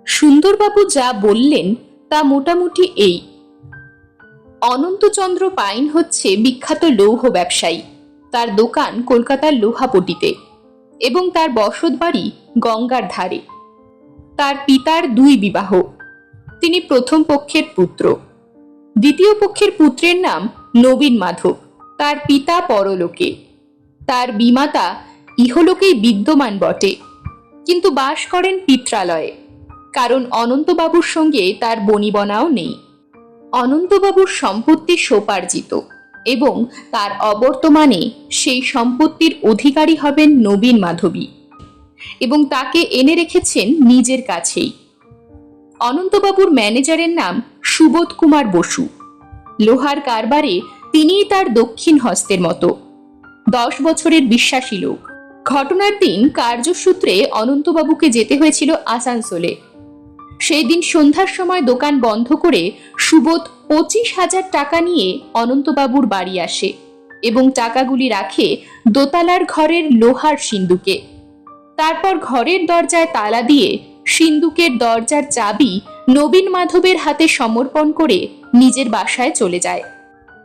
সুন্দরবাবু যা বললেন তা মোটামুটি এই। অনন্তচন্দ্র পাইন হচ্ছে বিখ্যাত লৌহ ব্যবসায়ী। তার দোকান কলকাতার লোহাপটিতে এবং তার বসতবাড়ি গঙ্গার ধারে। তার পিতার দুই বিবাহ। তিনি প্রথম পক্ষের পুত্র। দ্বিতীয় পক্ষের পুত্রের নাম নবীন মাধব। তার পিতা পরলোকে, তার বিমাতা ইহলোকেই বিদ্যমান বটে, কিন্তু বাস করেন পিত্রালয়ে, কারণ অনন্তবাবুর সঙ্গে তার বনিবনাও নেই। অনন্তবাবুর সম্পত্তি সোপার্জিত এবং তার অবর্তমানে সেই সম্পত্তির অধিকারী হবেন নবীন মাধবী এবং তাকে এনে রেখেছেন নিজের কাছেই। অনন্তবাবুর ম্যানেজারের নাম সুবোধ কুমার বসু। লোহার কারবারে তিনিই তার দক্ষিণ হস্তের মতো। 10 বছরের বিশ্বাসী লোক। ঘটনার দিন কার্যসূত্রে অনন্তবাবুকে যেতে হয়েছিল আসানসোলে। সেই দিন সন্ধ্যার সময় দোকান বন্ধ করে সুবোধ 25,000 টাকা নিয়ে অনন্তবাবুর বাড়ি আসে এবং টাকাগুলি রাখে দোতলার ঘরের লোহার সিন্দুকে। তারপর ঘরের দরজায় তালা দিয়ে সিন্দুকের দরজার চাবি নবীন মাধবের হাতে সমর্পণ করে নিজের বাসায় চলে যায়।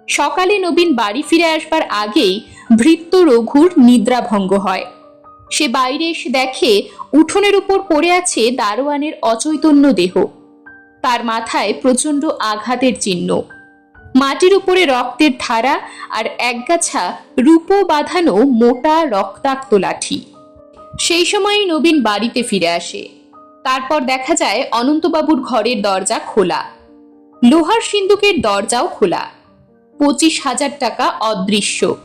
সকালে নবীন বাড়ি ফিরে আসবার আগেই ভৃত্য রঘুর নিদ্রাভঙ্গ হয়। সে বাইরে এসে দেখে উঠোনের উপর পড়ে আছে দারোয়ানের অচৈতন্য দেহ। তার মাথায় প্রচন্ড আঘাতের চিহ্ন, মাটির উপরে রক্তের ধারা আর একগাছা রূপো বাঁধানো মোটা রক্তাক্ত লাঠি। সেই সময়ই নবীন বাড়িতে ফিরে আসে। তারপর দেখা যায় অনন্তবাবুর ঘরের দরজা খোলা, লোহার সিন্দুকের দরজাও খোলা, 25,000 টাকা অদৃশ্য।